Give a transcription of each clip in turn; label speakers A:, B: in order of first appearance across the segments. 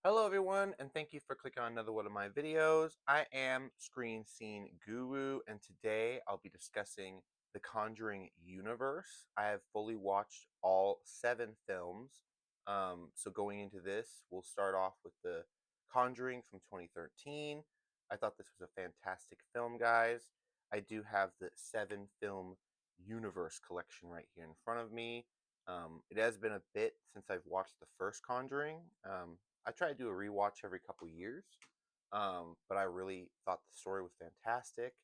A: Hello everyone, and thank you for clicking on another one of my videos. I am Screen Scene Guru, and today I'll be discussing the Conjuring universe. I have fully watched all 7 films. So going into this, we'll start off with the Conjuring from 2013. I thought this was a fantastic film, guys. I do have the 7 film universe collection right here in front of me. It has been a bit since I've watched the first Conjuring. I try to do a rewatch every couple years, but I really thought the story was fantastic,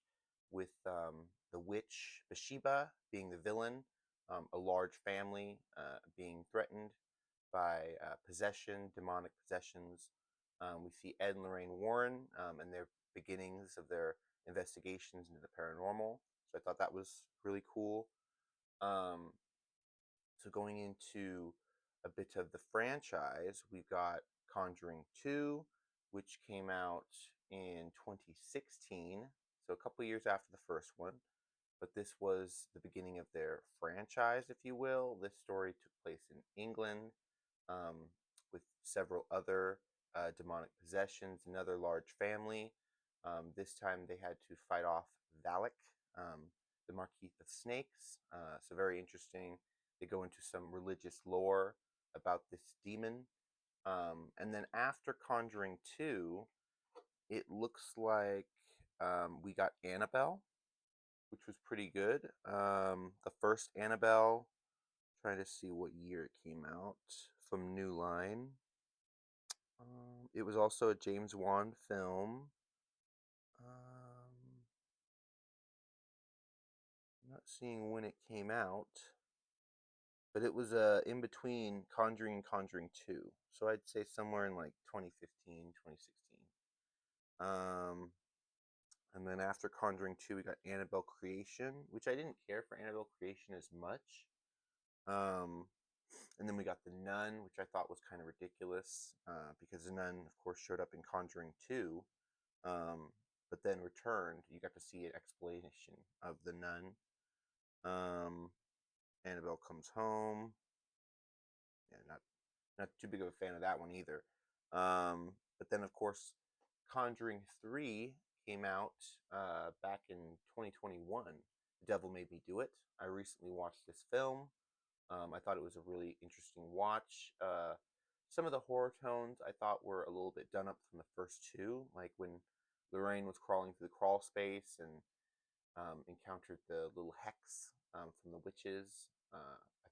A: with the witch Bathsheba being the villain, a large family being threatened by possession, demonic possessions. We see Ed and Lorraine Warren and their beginnings of their investigations into the paranormal. So I thought that was really cool. Um, so going into a bit of the franchise, we've got Conjuring 2, which came out in 2016, so a couple years after the first one. But this was the beginning of their franchise, if you will. This story took place in England, um, with several other demonic possessions, another large family. This time they had to fight off Valak, the Marquis of Snakes. So very interesting. They go into some religious lore about this demon. And then after Conjuring 2, it looks like we got Annabelle, which was pretty good. The first Annabelle, trying to see what year it came out, from New Line. It was also a James Wan film. I'm not seeing when it came out, but it was in between Conjuring and Conjuring 2. So I'd say somewhere in like 2015, 2016. Um, and then after Conjuring 2, we got Annabelle Creation, which I didn't care for Annabelle Creation as much. Um, and then we got The Nun, which I thought was kind of ridiculous because The Nun, of course, showed up in Conjuring 2, but then returned. You got to see an explanation of The Nun. Um, Annabelle Comes Home. Yeah, not too big of a fan of that one either. But then, of course, Conjuring 3 came out back in 2021. The Devil Made Me Do It. I recently watched this film. I thought it was a really interesting watch. Some of the horror tones I thought were a little bit done up from the first two, like when Lorraine was crawling through the crawl space and encountered the little hex from the witches. I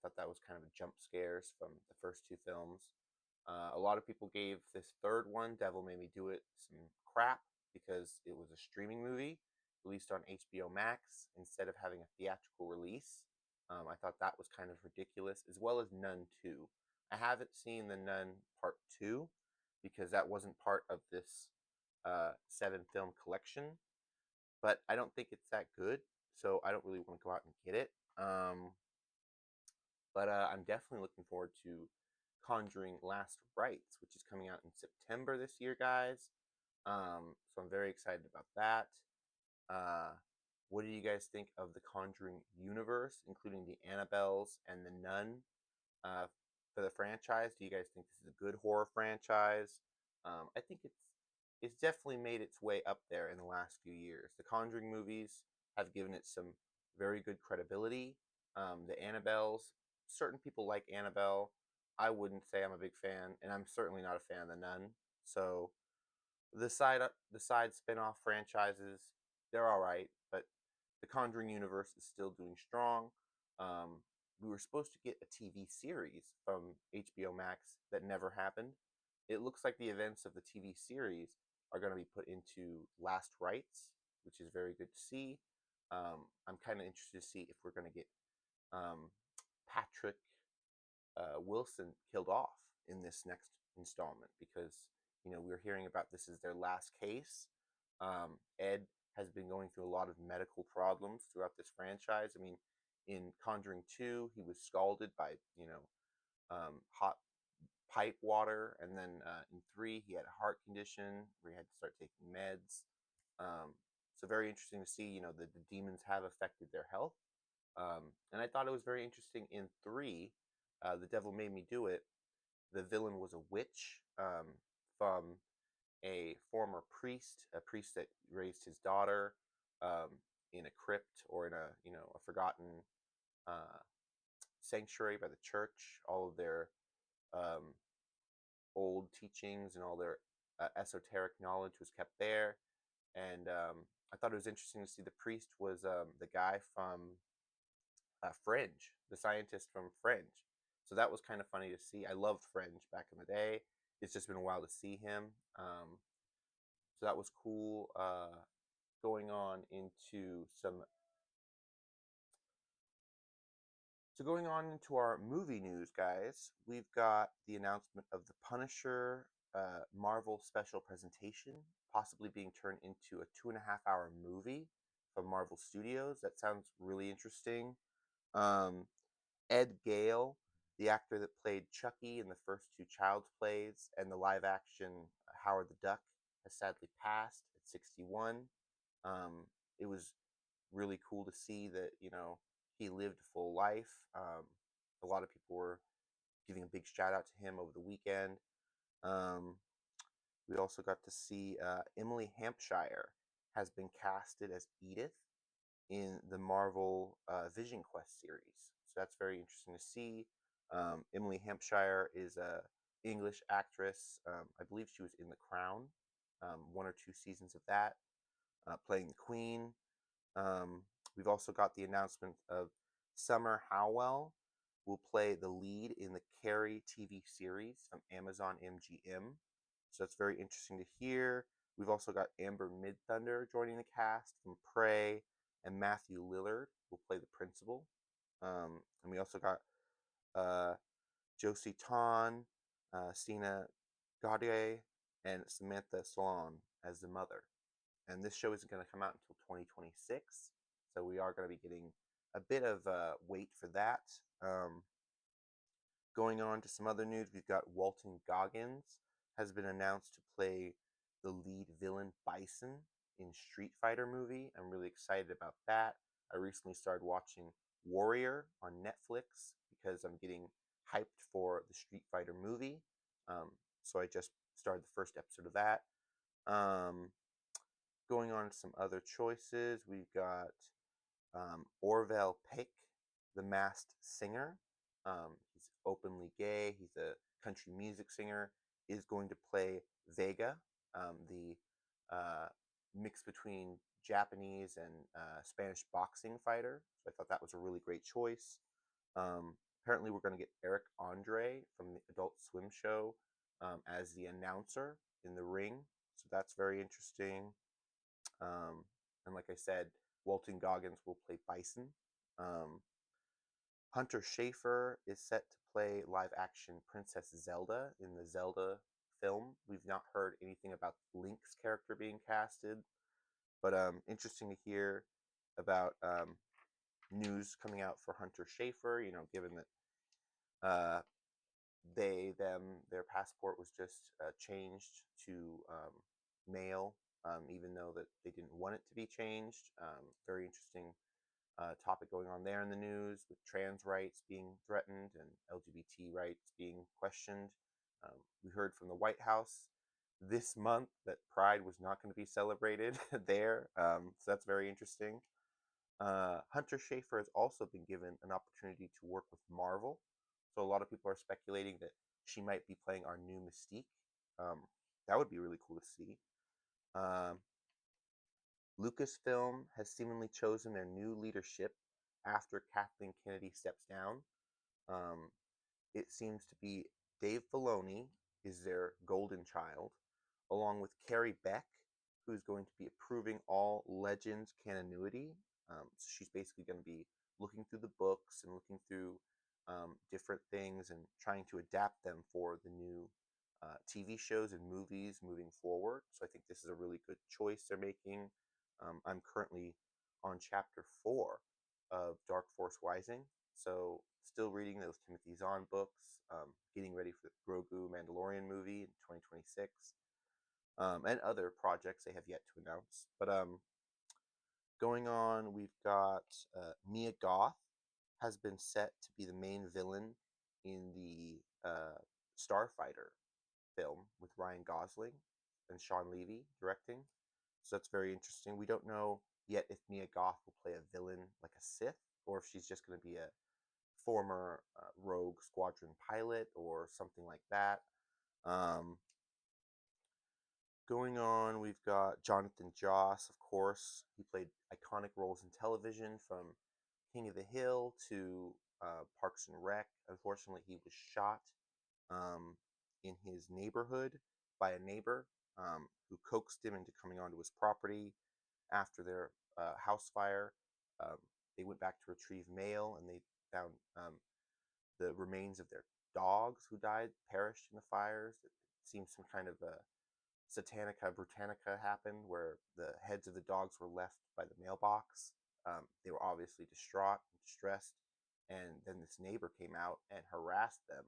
A: thought that was kind of a jump scares from the first two films. A lot of people gave this third one, Devil Made Me Do It, some crap because it was a streaming movie released on HBO Max instead of having a theatrical release. I thought that was kind of ridiculous, as well as Nun 2. I haven't seen the Nun Part 2 because that wasn't part of this 7 film collection, but I don't think it's that good, so I don't really want to go out and get it. But I'm definitely looking forward to Conjuring Last Rites, which is coming out in September this year, guys. So I'm very excited about that. Uh, what do you guys think of the Conjuring universe, including the Annabelles and the Nun, uh, for the franchise? Do you guys think this is a good horror franchise? I think it's definitely made its way up there in the last few years. The Conjuring movies have given it some very good credibility. The Annabelles, certain people like Annabelle. I wouldn't say I'm a big fan, and I'm certainly not a fan of the Nun. So the side spin-off franchises, they're all right, but the Conjuring universe is still doing strong. Um, we were supposed to get a TV series from HBO Max that never happened. It looks like the events of the TV series are going to be put into Last Rites, which is very good to see. I'm kind of interested to see if we're going to get um, Patrick Wilson killed off in this next installment because we're hearing about this is their last case. Ed has been going through a lot of medical problems throughout this franchise. I mean, in Conjuring 2, he was scalded by hot pipe water, and then in 3, he had a heart condition where he had to start taking meds. So very interesting to see. The demons have affected their health. And I thought it was very interesting in 3, The Devil Made Me Do It. The villain was a witch from a former priest, a priest that raised his daughter in a crypt or in a forgotten uh, sanctuary by the church. All of their um, old teachings and all their esoteric knowledge was kept there. And I thought it was interesting to see the priest was the guy from Fringe, the scientist from Fringe. So that was kind of funny to see. I loved Fringe back in the day. It's just been a while to see him. So that was cool. Going on into some So going on into our movie news, guys, we've got the announcement of the Punisher Marvel special presentation, possibly being turned into a 2.5 hour movie from Marvel Studios. That sounds really interesting. Um, Ed Gale, the actor that played Chucky in the first two Child's Plays and the live action Howard the Duck, has sadly passed at 61. It was really cool to see that he lived a full life. A lot of people were giving a big shout out to him over the weekend. Um, we also got to see Emily Hampshire has been casted as Edith in the Marvel Vision Quest series. So that's very interesting to see. Emily Hampshire is a English actress. I believe she was in The Crown, 1 or 2 seasons of that, playing the Queen. We've also got the announcement of Summer Howell will play the lead in the Carrie TV series from Amazon MGM. So that's very interesting to hear. We've also got Amber Midthunder joining the cast from Prey, and Matthew Lillard will play the principal. And we also got uh, Josie Ton, Sina Gaudier, and Samantha Salon as the mother. And this show isn't going to come out until 2026, so we are going to be getting a bit of wait for that. Going on to some other news, we've got Walton Goggins has been announced to play the lead villain Bison in Street Fighter movie. I'm really excited about that. I recently started watching Warrior on Netflix because I'm getting hyped for the Street Fighter movie. So I just started the first episode of that. Um, Going on to some other choices, we've got Orville Peck, the masked singer. He's openly gay. He's a country music singer. Is going to play Vega, the mix between Japanese and Spanish boxing fighter. So I thought that was a really great choice. Apparently, we're going to get Eric Andre from the Adult Swim show as the announcer in the ring. So that's very interesting. And like I said, Walton Goggins will play Bison. Um, Hunter Schafer is set to play live action Princess Zelda in the Zelda film. We've not heard anything about Link's character being casted, but interesting to hear about news coming out for Hunter Schafer. Given that their passport was just changed to male, even though that they didn't want it to be changed. Very interesting topic going on there in the news, with trans rights being threatened and LGBT rights being questioned. We heard from the White House this month that Pride was not going to be celebrated there, so that's very interesting. Hunter Schafer has also been given an opportunity to work with Marvel, so a lot of people are speculating that she might be playing our new Mystique. Um, that would be really cool to see. Um, Lucasfilm has seemingly chosen their new leadership after Kathleen Kennedy steps down. Um, it seems to be Dave Filoni is their golden child, along with Carrie Beck, who's going to be approving all Legends continuity. So she's basically going to be looking through the books and looking through different things and trying to adapt them for the new TV shows and movies moving forward. So I think this is a really good choice they're making. I'm currently on chapter 4 of Dark Force Rising, so still reading those Timothy Zahn books, getting ready for the Grogu Mandalorian movie in 2026, and other projects they have yet to announce. But going on, we've got Mia Goth has been set to be the main villain in the Starfighter film with Ryan Gosling and Sean Levy directing. So that's very interesting. We don't know yet if Mia Goth will play a villain like a Sith, or if she's just going to be a former rogue squadron pilot or something like that. Um, Going on, we've got Jonathan Joss, of course. He played iconic roles in television from King of the Hill to Parks and Rec. Unfortunately, he was shot um, in his neighborhood by a neighbor who coaxed him into coming onto his property after their house fire. Um, they went back to retrieve mail and they found the remains of their dogs who died, perished in the fires. It seems some kind of a Satanica Britannica happened where the heads of the dogs were left by the mailbox. They were obviously distraught and distressed. And then this neighbor came out and harassed them.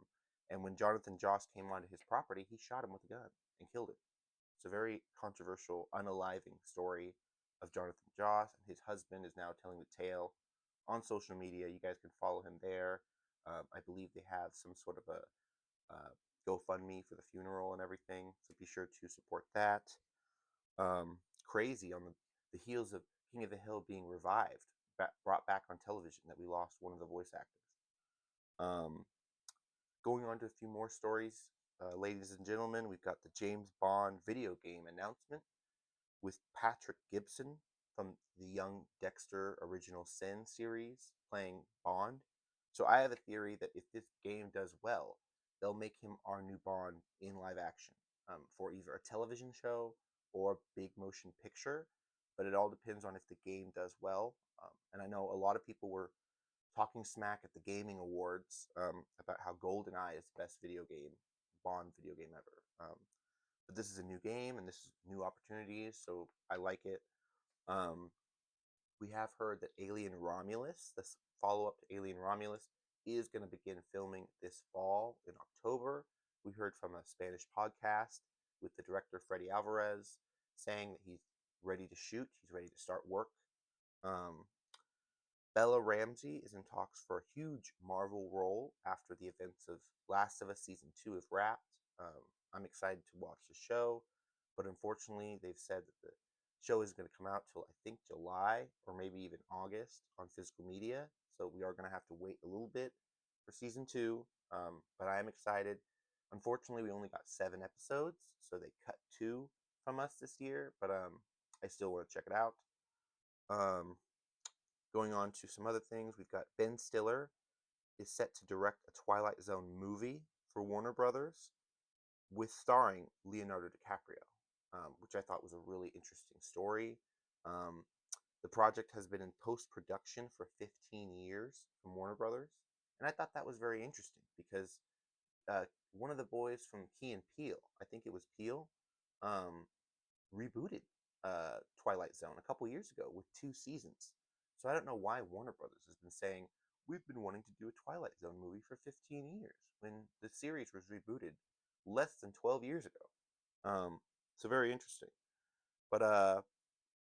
A: And when Jonathan Joss came onto his property, he shot him with a gun and killed him. It's a very controversial, unaliving story of Jonathan Joss. And his husband is now telling the tale on social media. You guys can follow him there. I believe they have some sort of a GoFundMe for the funeral and everything. So be sure to support that. Crazy on the heels of King of the Hill being revived, brought back on television, that we lost one of the voice actors. Um, Going on to a few more stories, ladies and gentlemen, we've got the James Bond video game announcement with Patrick Gibson from the Young Dexter Original Sin series playing Bond. So I have a theory that if this game does well, they'll make him our new Bond in live action for either a television show or a big motion picture. But it all depends on if the game does well. And I know a lot of people were talking smack at the gaming awards about how GoldenEye is the best video game, Bond video game ever. But this is a new game and this is new opportunities, so I like it. Um, we have heard that Alien Romulus, this follow-up to Alien Romulus, is going to begin filming this fall in October. We heard from a Spanish podcast with the director Freddy Alvarez saying that he's ready to shoot, he's ready to start work. Um, Bella Ramsey is in talks for a huge Marvel role after the events of Last of Us Season 2 have wrapped. I'm excited to watch the show, but unfortunately, they've said that the show isn't going to come out till I think July or maybe even August on physical media. So we are going to have to wait a little bit for Season 2, but I am excited. Unfortunately, we only got 7 episodes, so they cut 2 from us this year, but I still want to check it out. Um, Going on to some other things, we've got Ben Stiller is set to direct a Twilight Zone movie for Warner Brothers with starring Leonardo DiCaprio, which I thought was a really interesting story. Um, the project has been in post-production for 15 years from Warner Brothers, and I thought that was very interesting because one of the boys from Key and Peele, I think it was Peele, um, rebooted Twilight Zone a couple years ago with 2 seasons. So I don't know why Warner Brothers has been saying we've been wanting to do a Twilight Zone movie for 15 years when the series was rebooted less than 12 years ago. So very interesting. But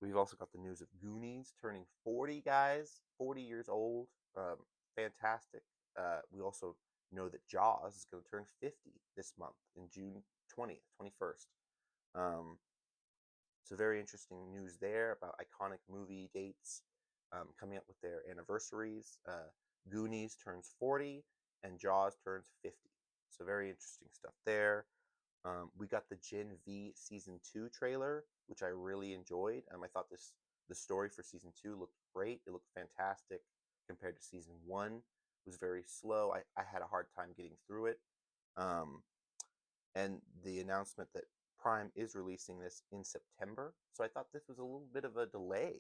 A: we've also got the news of Goonies turning 40, guys, 40 years old. Fantastic. We also know that Jaws is going to turn 50 this month in June 20th, 21st. So very interesting news there about iconic movie dates coming up with their anniversaries. Goonies turns 40 and Jaws turns 50. So very interesting stuff there. We got the Gen V Season 2 trailer, which I really enjoyed. I thought the story for Season 2 looked great. It looked fantastic compared to Season 1. It was very slow. I had a hard time getting through it. Um, and the announcement that Prime is releasing this in September. So I thought this was a little bit of a delay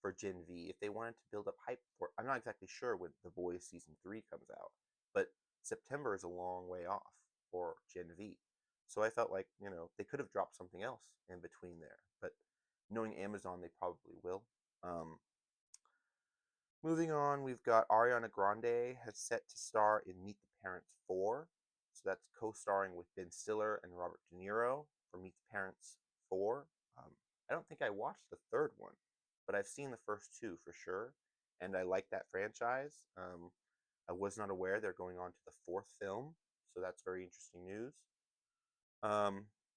A: for Gen V if they wanted to build up hype for it. I'm not exactly sure when The Boys Season 3 comes out, but September is a long way off for Gen V. So I felt like, they could have dropped something else in between there. But knowing Amazon, they probably will. Moving on, we've got Ariana Grande has set to star in Meet the Parents 4. So that's co-starring with Ben Stiller and Robert De Niro for Meet the Parents 4. I don't think I watched the third one, but I've seen the first 2 for sure, and I like that franchise. I was not aware they're going on to the 4th film, so that's very interesting news.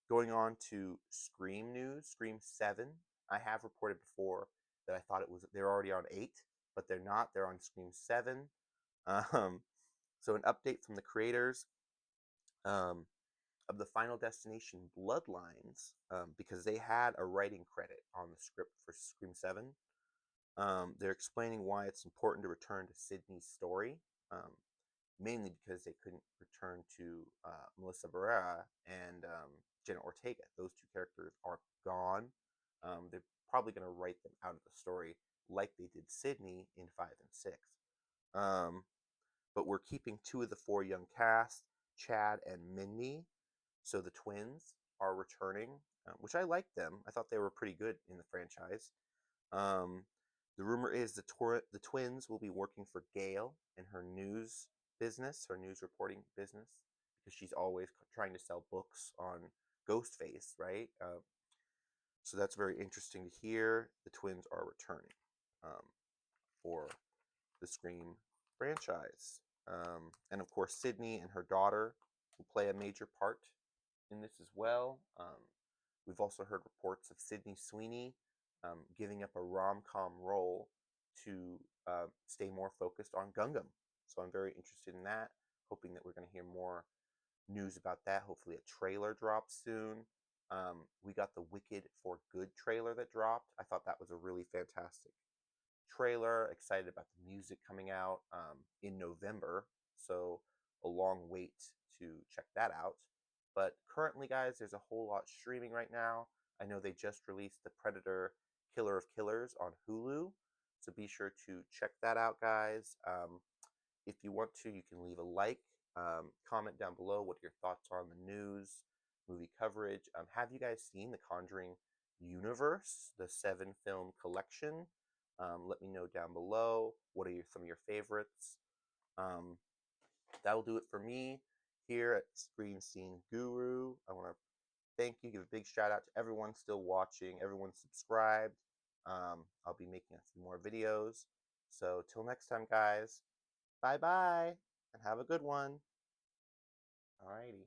A: Going on to Scream news, Scream 7. I have reported before that I thought they're already on 8, but they're not. They're on Scream 7. Um, so an update from the creators um, of the Final Destination Bloodlines, because they had a writing credit on the script for Scream 7. They're explaining why it's important to return to Sydney's story, mainly because they couldn't return to Melissa Barrera and Jenna Ortega. Those two characters are gone. They're probably going to write them out of the story like they did Sydney in 5 and 6. Um, but we're keeping 2 of the 4 young cast, Chad and Mindy. So the twins are returning, which I liked them. I thought they were pretty good in the franchise. Um, the rumor is the twins will be working for Gail in her news business, her news reporting business, because she's always trying to sell books on Ghostface, right? So that's very interesting to hear. The twins are returning for the Scream franchise. And of course, Sydney and her daughter will play a major part in this as well. We've also heard reports of Sydney Sweeney giving up a rom-com role to stay more focused on Gungam. So I'm very interested in that, hoping that we're going to hear more news about that. Hopefully a trailer drops soon. We got the Wicked for Good trailer that dropped. I thought that was a really fantastic trailer. Excited about the music coming out in November. So a long wait to check that out. But currently, guys, there's a whole lot streaming right now. I know they just released The Predator Killer of Killers on Hulu. So be sure to check that out, guys. If you want to, you can leave a like, comment down below what your thoughts are on the news, movie coverage. Have you guys seen the Conjuring universe, the 7-film collection? Let me know down below. What are some of your favorites? That'll do it for me here at Screen Scene Guru. I want to thank you, give a big shout out to everyone still watching, everyone subscribed. I'll be making some more videos. So till next time, guys, bye bye, and have a good one. Alrighty.